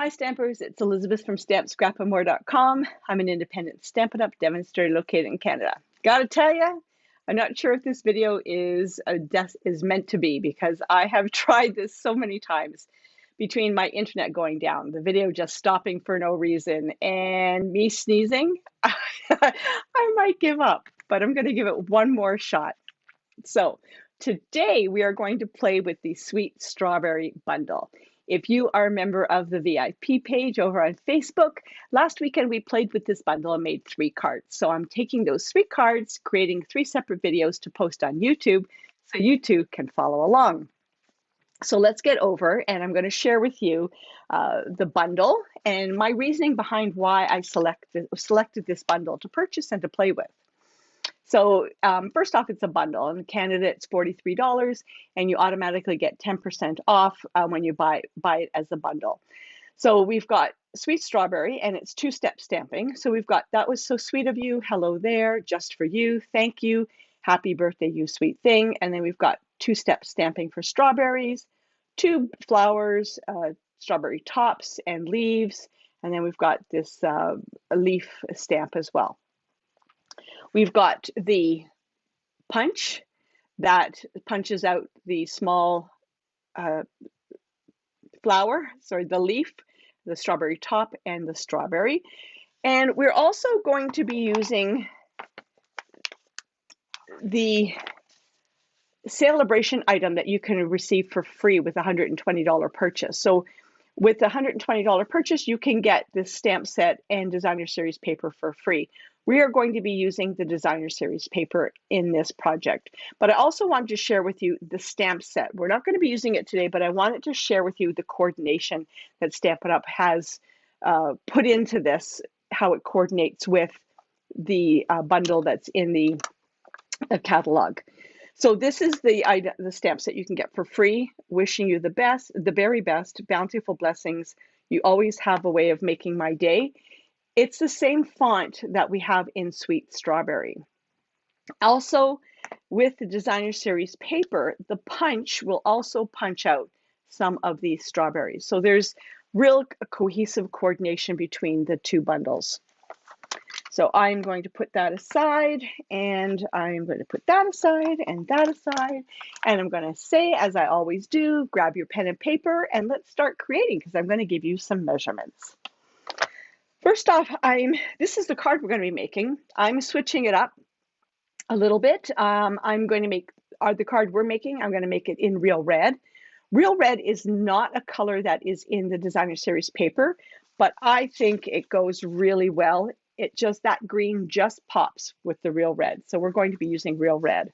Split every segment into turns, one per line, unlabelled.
Hi Stampers, it's Elizabeth from StampScrapandMore.com. I'm an independent Stampin' Up! Demonstrator located in Canada. Gotta tell you, I'm not sure if this video is meant to be because I have tried this so many times between my internet going down, the video just stopping for no reason, and me sneezing. I might give up, but I'm going to give it one more shot. So today we are going to play with the Sweet Strawberry Bundle. If you are a member of the VIP page over on Facebook, last weekend we played with this bundle and made 3 cards. So I'm taking those 3 cards, creating 3 separate videos to post on YouTube so you too can follow along. So let's get over and I'm going to share with you the bundle and my reasoning behind why I selected this bundle to purchase and to play with. So first off, it's a bundle. In Canada, it's $43, and you automatically get 10% off when you buy it as a bundle. So we've got Sweet Strawberry, and it's 2-step stamping. So we've got That Was So Sweet of You, Hello There, Just For You, Thank You, Happy Birthday, You Sweet Thing. And then we've got 2-step stamping for strawberries, 2 flowers, strawberry tops and leaves. And then we've got this leaf stamp as well. We've got the punch that punches out the small flower, the leaf, the strawberry top, and the strawberry. And we're also going to be using the celebration item that you can receive for free with a $120 purchase. So with the $120 purchase, you can get this stamp set and designer series paper for free. We are going to be using the designer series paper in this project, but I also wanted to share with you the stamp set. We're not going to be using it today, but I wanted to share with you the coordination that Stampin' Up! Has put into this, how it coordinates with the bundle that's in the catalog. So this is the stamp set you can get for free. Wishing you the best, the very best, bountiful blessings. You always have a way of making my day. It's the same font that we have in Sweet Strawberry. Also, with the designer series paper, the punch will also punch out some of these strawberries. So there's real cohesive coordination between the 2 bundles. So I'm going to put that aside, and I'm going to put that aside, and that aside, and I'm going to say, as I always do, grab your pen and paper, and let's start creating, because I'm going to give you some measurements. First off, this is the card we're going to be making. I'm switching it up a little bit. I'm going to make the card we're making, I'm going to make it in Real Red. Real Red is not a color that is in the designer series paper, but I think it goes really well. That green just pops with the Real Red. So we're going to be using Real Red.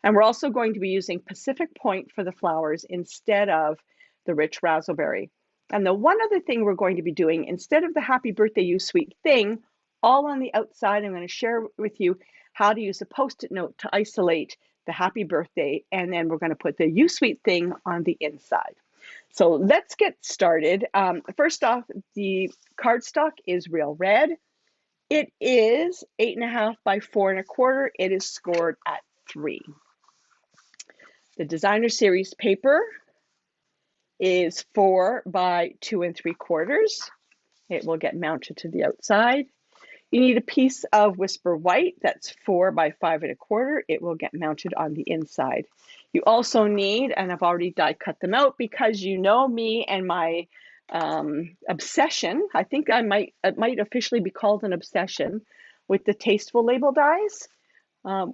And we're also going to be using Pacific Point for the flowers instead of the rich razzleberry. And the one other thing we're going to be doing, instead of the Happy Birthday, You Sweet Thing, all on the outside, I'm going to share with you how to use a Post-it note to isolate the Happy Birthday, and then we're going to put the You Sweet Thing on the inside. So let's get started. First off, the cardstock is Real Red. It is 8.5 by 4 1/4. It is scored at 3. The designer series paper is 4 by 2 3/4. It will get mounted to the outside. You need a piece of Whisper White that's 4 by 5 1/4. It will get mounted on the inside. You also need, and I've already die cut them out because you know me and my obsession. I think it might officially be called an obsession with the Tasteful Label dies.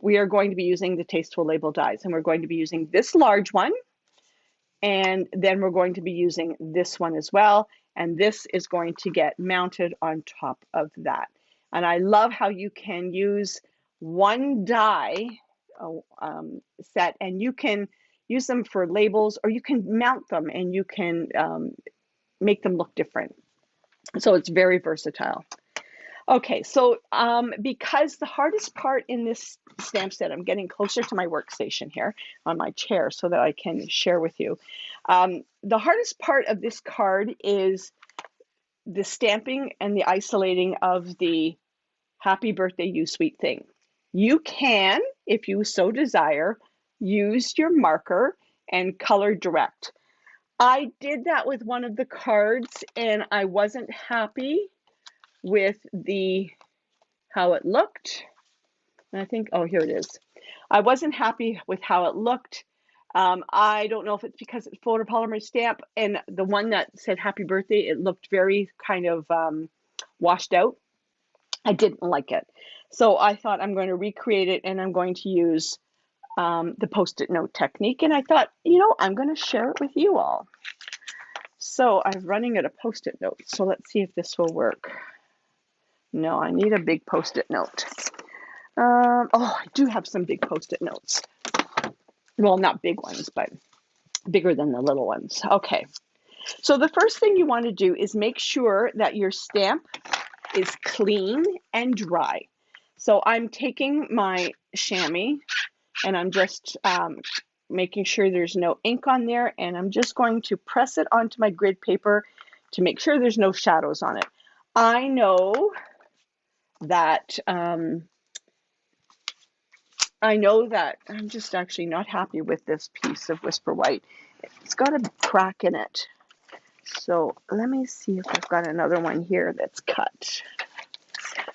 We are going to be using the Tasteful Label dies, and we're going to be using this large one, and then we're going to be using this one as well, and this is going to get mounted on top of that. And I love how you can use one die set, and you can use them for labels, or you can mount them and you can make them look different. So it's very versatile. Okay, so because the hardest part in this stamp set, I'm getting closer to my workstation here on my chair so that I can share with you. The hardest part of this card is the stamping and the isolating of the Happy Birthday, You Sweet Thing. You can, if you so desire, use your marker and color direct. I did that with one of the cards and I wasn't happy with how it looked. And I think, oh, here it is. I wasn't happy with how it looked. I don't know if it's because it's photopolymer stamp, and the one that said happy birthday, it looked very kind of washed out. I didn't like it. So I thought I'm going to recreate it and I'm going to use the post-it note technique. And I thought, I'm going to share it with you all. So I'm running out of post-it notes. So let's see if this will work. No, I need a big post-it note. Oh, I do have some big post-it notes. Well, not big ones, but bigger than the little ones. Okay. So the first thing you want to do is make sure that your stamp is clean and dry. So I'm taking my chamois and I'm just making sure there's no ink on there, and I'm just going to press it onto my grid paper to make sure there's no shadows on it. I know that I'm just actually not happy with this piece of Whisper White. It's got a crack in it. So let me see if I've got another one here that's cut.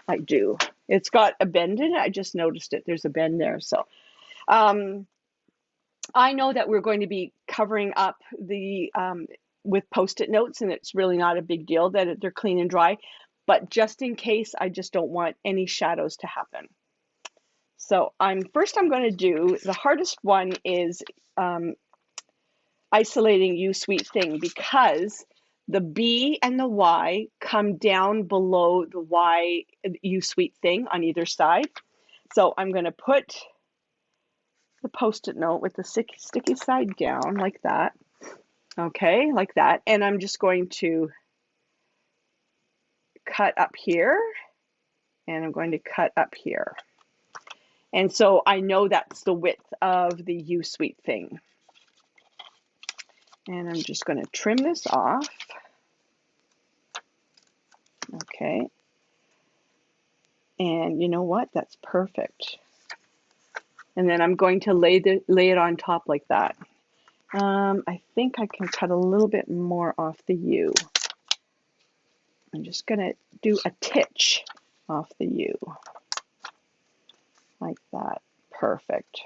I do. It's got a bend in it. I just noticed it. There's a bend there. So I know that we're going to be covering up the with post-it notes, and it's really not a big deal that they're clean and dry. But just in case, I just don't want any shadows to happen. So I'm going to do, the hardest one is isolating You Sweet Thing, because the B and the Y come down below the Y, You Sweet Thing, on either side. So I'm going to put the post-it note with the sticky side down like that. Okay, like that. And I'm just going to cut up here, and I'm going to cut up here. And so I know that's the width of the You Sweet Thing. And I'm just going to trim this off. Okay. And you know what? That's perfect. And then I'm going to lay it on top like that. I think I can cut a little bit more off the U. I'm just going to do a titch off the U. Like that. Perfect.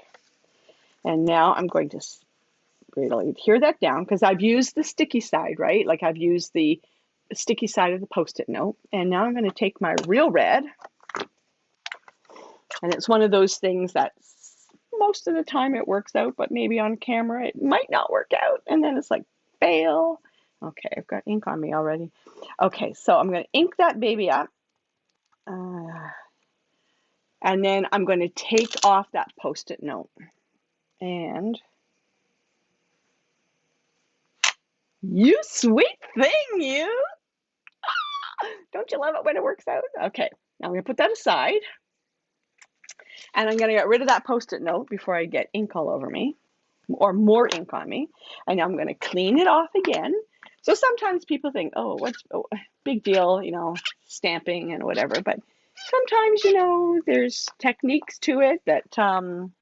And now I'm going to adhere that down, because I've used the sticky side, right? Like I've used the sticky side of the post-it note. And now I'm going to take my real red. And it's one of those things that most of the time it works out, but maybe on camera it might not work out. And then it's like, fail. Okay, I've got ink on me already. Okay, so I'm going to ink that baby up. And then I'm going to take off that post-it note. And you sweet thing, you. Don't you love it when it works out? Okay, now I'm going to put that aside. And I'm going to get rid of that post-it note before I get ink all over me, or more ink on me. And now I'm going to clean it off again. So sometimes people think, oh, what's big deal, stamping and whatever. But sometimes, there's techniques to it that, and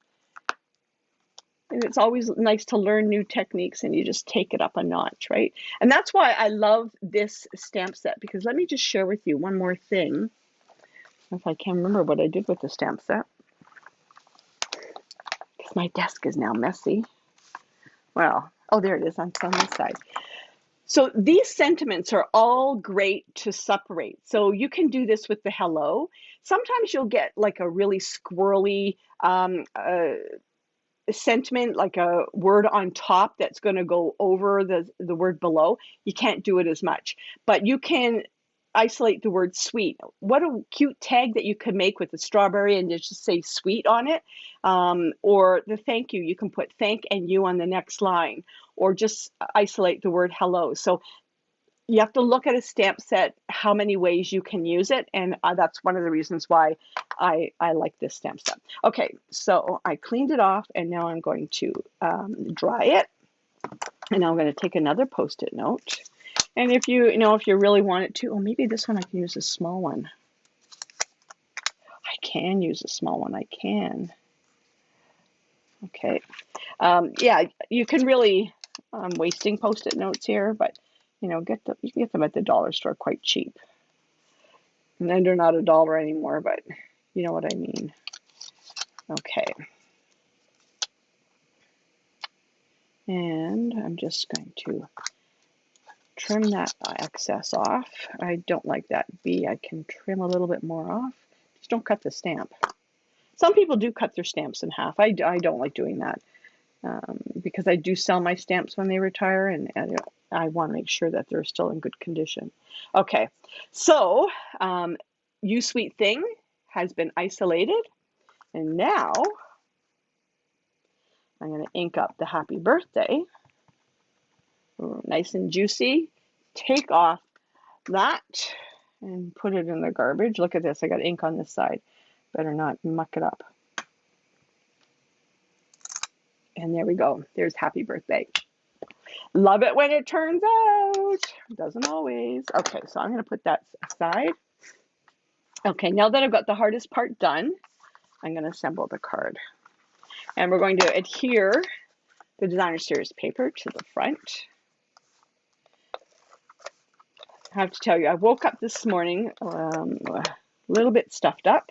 it's always nice to learn new techniques, and you just take it up a notch, right? And that's why I love this stamp set, because let me just share with you one more thing. If I can remember what I did with the stamp set. Because my desk is now messy. Well, oh, there it is on this side. So these sentiments are all great to separate. So you can do this with the hello. Sometimes you'll get like a really squirrely sentiment, like a word on top that's going to go over the word below. You can't do it as much, but you can isolate the word sweet. What a cute tag that you could make with the strawberry and just say sweet on it. Or the thank you, you can put thank and you on the next line, or just isolate the word hello. So you have to look at a stamp set, how many ways you can use it. And that's one of the reasons why I like this stamp set. Okay, so I cleaned it off, and now I'm going to dry it. And now I'm going to take another post-it note. And if you really want it to, oh, maybe this one I can use a small one. I can use a small one. I can. Okay. Yeah, you can really I'm wasting Post-it notes here, but you know, you can get them at the dollar store quite cheap. And then they're not $1 anymore, but you know what I mean. Okay. And I'm just going to trim that excess off. I don't like that B. I can trim a little bit more off. Just don't cut the stamp. Some people do cut their stamps in half. I don't like doing that because I do sell my stamps when they retire, and I want to make sure that they're still in good condition. Okay, so You Sweet Thing has been isolated, and now I'm going to ink up the happy birthday. Ooh, nice and juicy. Take off that and put it in the garbage. Look at this. I got ink on this side. Better not muck it up. And there we go. There's happy birthday. Love it when it turns out. Doesn't always. Okay, so I'm going to put that aside. Okay, now that I've got the hardest part done, I'm going to assemble the card. And we're going to adhere the Designer Series paper to the front. I have to tell you, I woke up this morning a little bit stuffed up.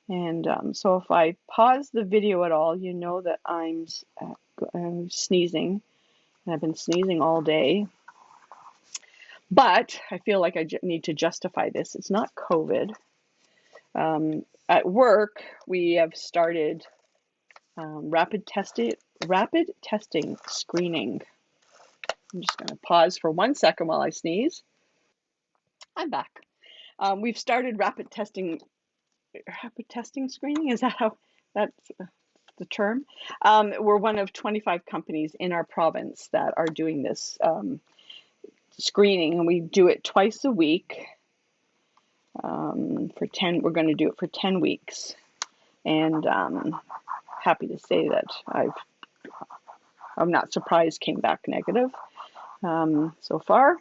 And so if I pause the video at all, you know that I'm sneezing. And I've been sneezing all day. But I feel like I need to justify this. It's not COVID. At work, we have started rapid testing screening. I'm just going to pause for 1 second while I sneeze. I'm back. We've started rapid testing screening. Is that how that's the term? We're one of 25 companies in our province that are doing this screening, and we do it twice a week. We're going to do it for 10 weeks, and happy to say that I'm not surprised came back negative so far.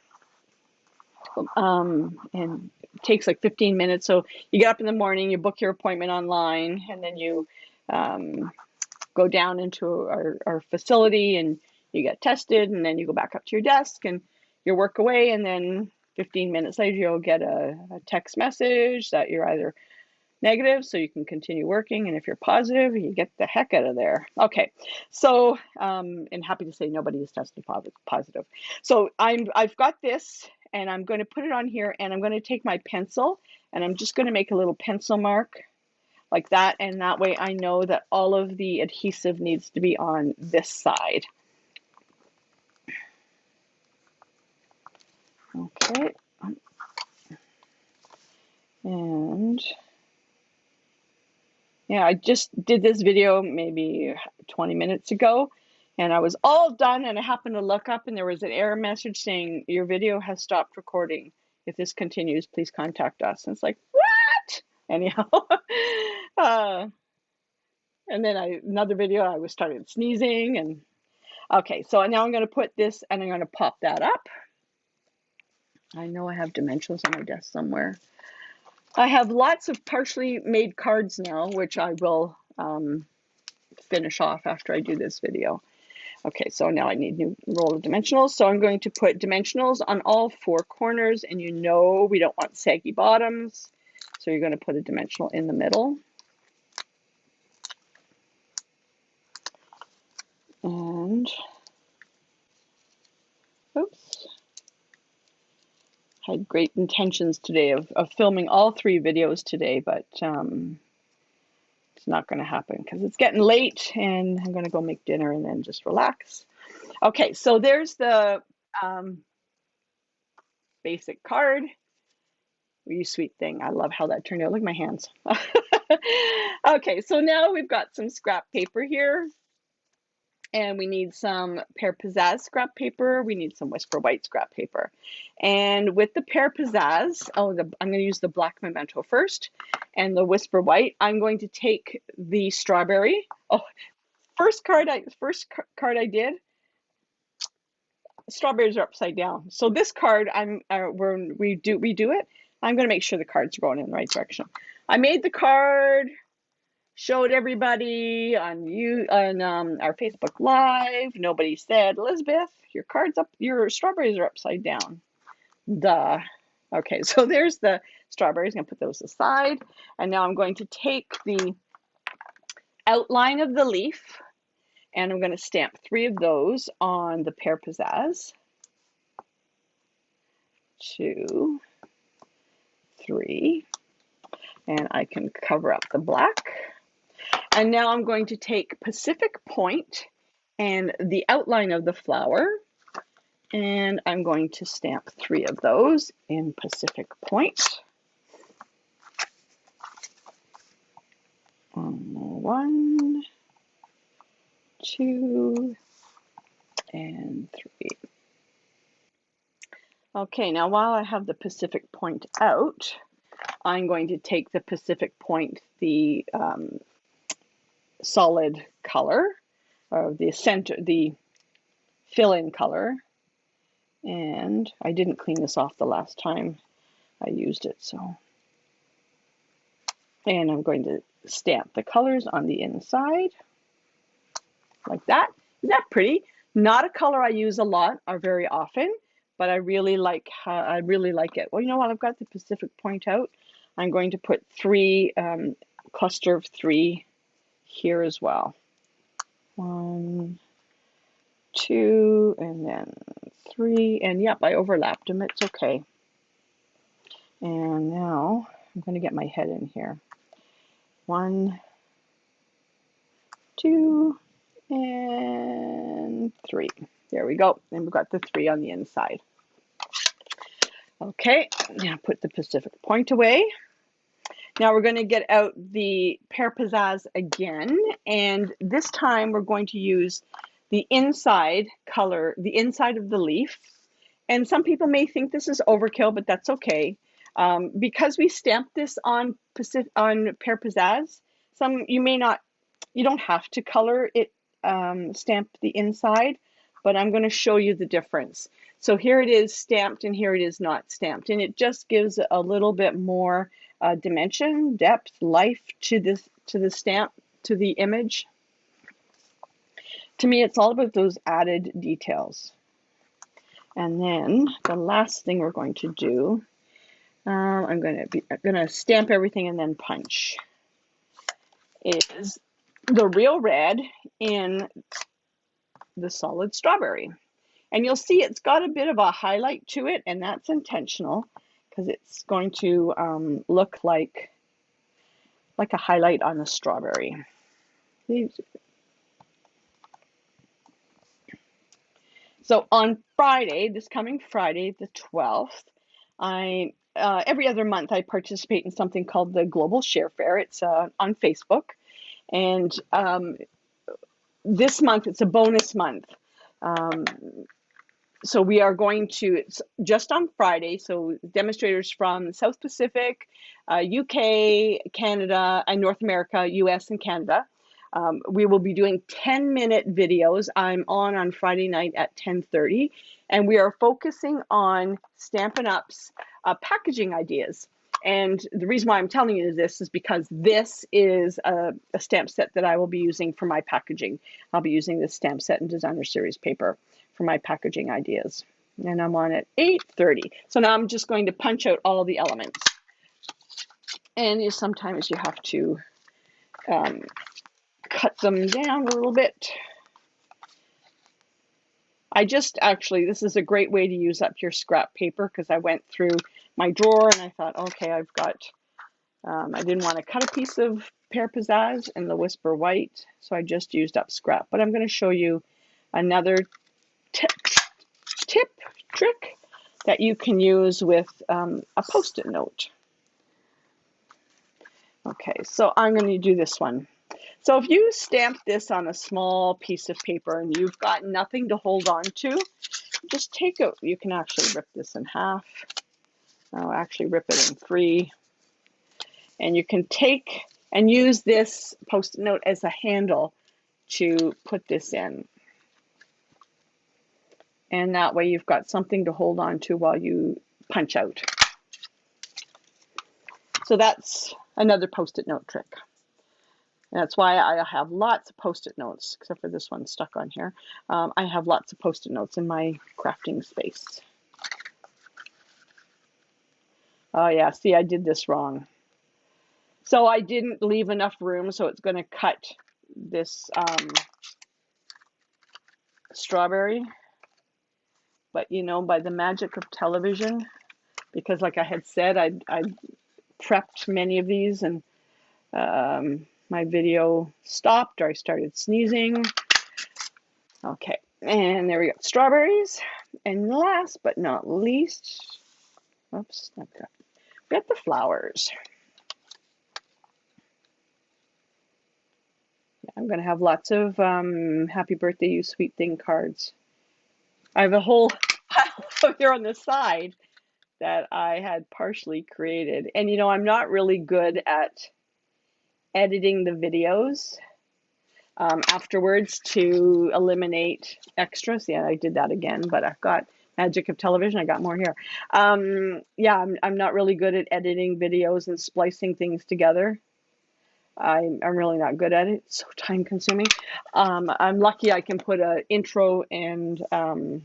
And it takes like 15 minutes. So you get up in the morning, you book your appointment online, and then you go down into our facility and you get tested, and then you go back up to your desk and you work away, and then 15 minutes later you'll get a text message that you're either negative, so you can continue working, and if you're positive, you get the heck out of there. Okay, so and happy to say nobody is tested positive. So I've got this, and I'm going to put it on here, and I'm going to take my pencil, and I'm just going to make a little pencil mark like that, and that way I know that all of the adhesive needs to be on this side. Okay, and yeah, I just did this video maybe 20 minutes ago, and I was all done, and I happened to look up and there was an error message saying your video has stopped recording. If this continues, please contact us. And it's like, what? Anyhow, and then another video, I was started sneezing, and okay, so now I'm going to put this, and I'm going to pop that up. I know I have dimensionals on my desk somewhere. I have lots of partially made cards now, which I will finish off after I do this video. Okay, so now I need a new roll of dimensionals. So I'm going to put dimensionals on all 4 corners, and you know we don't want saggy bottoms. So you're going to put a dimensional in the middle. And, oops. Had great intentions today of filming all 3 videos today, but it's not going to happen because it's getting late, and I'm going to go make dinner and then just relax. Okay, so there's the basic card. You Sweet Thing. I love how that turned out. Look at my hands. Okay, so now we've got some scrap paper here. And we need some Pear Pizzazz scrap paper. We need some Whisper White scrap paper. And with the Pear Pizzazz, I'm going to use the black memento first. And the Whisper White, I'm going to take the strawberry. Oh, first card I did, strawberries are upside down. So this card, when we do it, I'm going to make sure the cards are going in the right direction. I made the card showed everybody on our Facebook Live. Nobody said, Elizabeth, your strawberries are upside down. Duh. Okay, so there's the strawberries. I'm going to put those aside. And now I'm going to take the outline of the leaf and I'm going to stamp 3 of those on the pear pizzazz. 2, 3, and I can cover up the black. And now I'm going to take Pacific Point and the outline of the flower, and I'm going to stamp 3 of those in Pacific Point. 1, 2, and 3. Okay, now while I have the Pacific Point out, I'm going to take the Pacific Point, the solid color, or the center, the fill-in color, and I didn't clean this off the last time I used it, so. And I'm going to stamp the colors on the inside, like that. Isn't that pretty? Not a color I use a lot or very often, but I really like it. Well, you know what? I've got the Pacific Point out. I'm going to put 3 cluster of 3 here as well. 1, 2, and then 3, and yep, I overlapped them. It's okay. And now I'm going to get my head in here. 1, 2, and 3. There we go. And we've got the 3 on the inside. Okay, now put the Pacific Point away. Now we're going to get out the pear pizzazz again, and this time we're going to use the inside color, the inside of the leaf. And some people may think this is overkill, but that's okay. Because we stamped this on pear pizzazz, you don't have to color it, stamp the inside, but I'm going to show you the difference. So here it is stamped and here it is not stamped, and it just gives a little bit more dimension, depth, life to the stamp, to the image. To me, it's all about those added details. And then the last thing we're going to do, I'm going to stamp everything and then punch, is the Real Red in the solid strawberry. And you'll see it's got a bit of a highlight to it, and that's intentional because it's going to look like a highlight on the strawberry. So on Friday, this coming Friday, the 12th, every other month I participate in something called the Global Share Fair. It's on Facebook, and this month it's a bonus month. So we are going to, it's just on Friday, so demonstrators from South Pacific, UK, Canada, and North America, US and Canada. We will be doing 10-minute videos. I'm on Friday night at 10:30, and we are focusing on Stampin' Up's packaging ideas. And the reason why I'm telling you this is because this is a stamp set that I will be using for my packaging. I'll be using this stamp set and designer series paper for my packaging ideas. And I'm on at 8:30. So now I'm just going to punch out all the elements. And sometimes you have to cut them down a little bit. This is a great way to use up your scrap paper, because I went through my drawer and I thought, okay, I didn't want to cut a piece of pear pizzazz and the Whisper White, so I just used up scrap. But I'm going to show you another trick that you can use with a Post-it note. Okay, so I'm going to do this one. So if you stamp this on a small piece of paper and you've got nothing to hold on to, just you can actually rip this in half. I'll actually rip it in 3. And you can take and use this Post-it note as a handle to put this in. And that way you've got something to hold on to while you punch out. So that's another Post-it note trick. And that's why I have lots of Post-it notes, except for this one stuck on here. I have lots of Post-it notes in my crafting space. Oh yeah, see, I did this wrong. So I didn't leave enough room, so it's going to cut this strawberry. But you know, by the magic of television, because like I had said, I prepped many of these, and my video stopped, or I started sneezing. Okay, and there we go, strawberries. And last but not least, oops, I've got the flowers. I'm going to have lots of happy birthday, you sweet thing cards. I have a whole pile here on the side that I had partially created. And you know, I'm not really good at editing the videos afterwards to eliminate extras. Yeah, I did that again, but I've got magic of television. I got more here. Yeah, I'm not really good at editing videos and splicing things together. I'm really not good at it. It's so time consuming. I'm lucky I can put an intro and an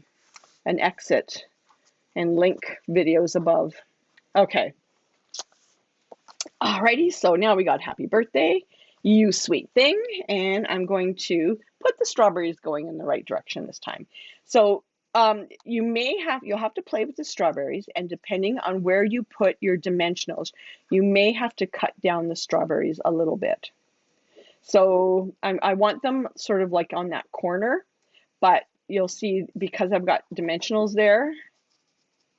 exit and link videos above. Okay. Alrighty, so now we got happy birthday, you sweet thing, and I'm going to put the strawberries going in the right direction this time. So you'll have to play with the strawberries, and depending on where you put your dimensionals, you may have to cut down the strawberries a little bit. So I want them sort of like on that corner, but you'll see because I've got dimensionals there,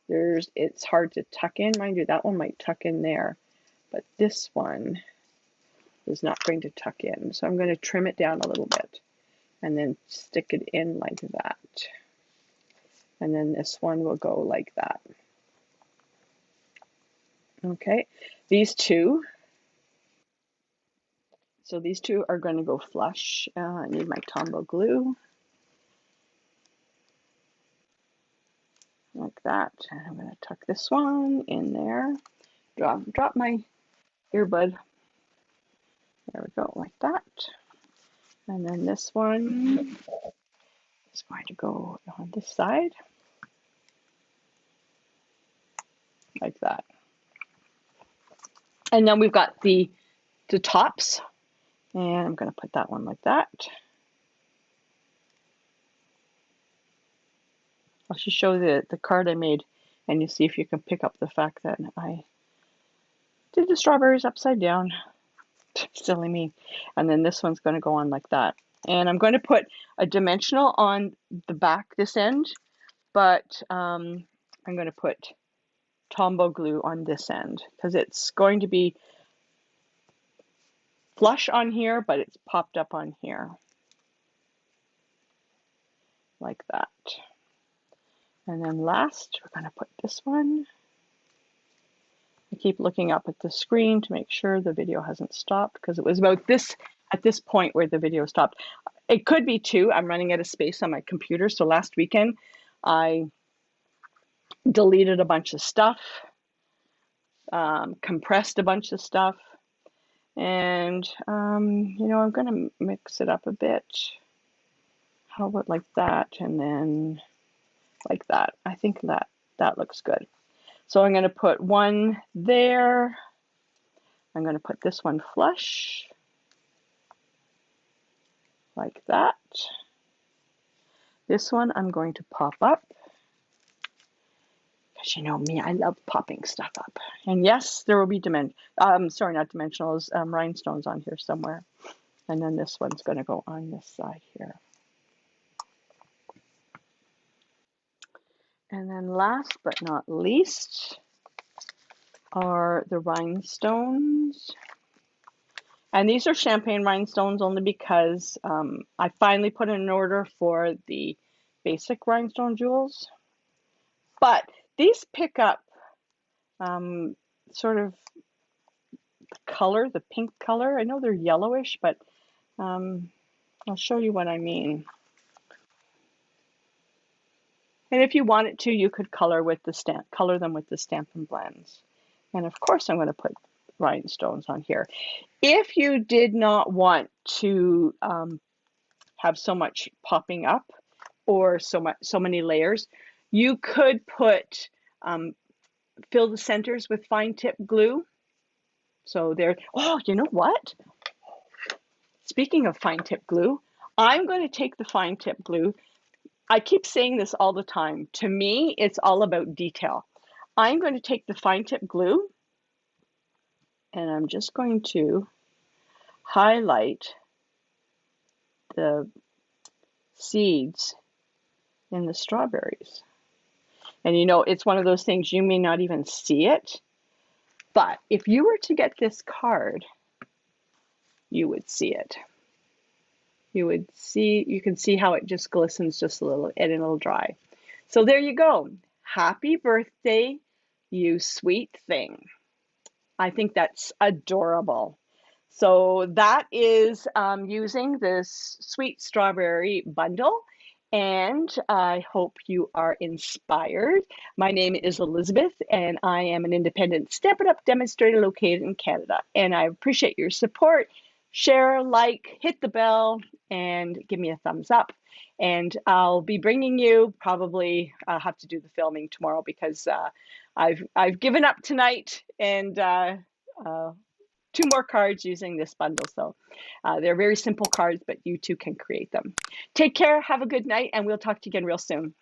it's hard to tuck in. Mind you, that one might tuck in there, but this one is not going to tuck in. So I'm going to trim it down a little bit and then stick it in like that. And then this one will go like that. Okay, these two. So these two are going to go flush. I need my Tombow glue. Like that. And I'm going to tuck this one in there. Drop my earbud. There we go, like that. And then this one is going to go on this side. Like that. And then we've got the tops. And I'm going to put that one like that. I'll just show the card I made, and you see if you can pick up the fact that I did the strawberries upside down. Silly me. And then this one's going to go on like that. And I'm going to put a dimensional on the back this end, but I'm going to put Tombow glue on this end because it's going to be flush on here, but it's popped up on here. Like that. And then last, we're going to put this one. I keep looking up at the screen to make sure the video hasn't stopped because it was about this at this point where the video stopped. It could be too. I'm running out of space on my computer. So last weekend, I deleted a bunch of stuff, compressed a bunch of stuff, and you know, I'm going to mix it up a bit. How about like that, and then like that. I think that looks good. So I'm going to put one there. I'm going to put this one flush. Like that. This one I'm going to pop up. Because you know me, I love popping stuff up. And yes, there will be sorry, not dimensionals, rhinestones on here somewhere. And then this one's going to go on this side here. And then last but not least are the rhinestones. And these are champagne rhinestones only because I finally put in an order for the basic rhinestone jewels. But these pick up sort of the color, the pink color. I know they're yellowish, but I'll show you what I mean. And if you wanted to, you could color them with the Stampin' Blends. And of course, I'm going to put rhinestones on here. If you did not want to have so much popping up or so many layers, you could put fill the centers with fine tip glue. So there, oh, you know what? Speaking of fine tip glue, I'm going to take the fine tip glue. I keep saying this all the time. To me, it's all about detail. I'm going to take the fine tip glue and I'm just going to highlight the seeds in the strawberries. And you know, it's one of those things you may not even see it, but if you were to get this card, you would see it. You can see how it just glistens just a little and it'll dry. So there you go. Happy birthday, you sweet thing. I think that's adorable. So that is using this sweet strawberry bundle, and I hope you are inspired. My name is Elizabeth, and I am an independent Stamp It Up demonstrator located in Canada, and I appreciate your support. Share, like, hit the bell, and give me a thumbs up. And I'll be bringing you, probably I'll have to do the filming tomorrow because I've given up tonight, and 2 more cards using this bundle. So they're very simple cards, but you too can create them. Take care, have a good night, and we'll talk to you again real soon.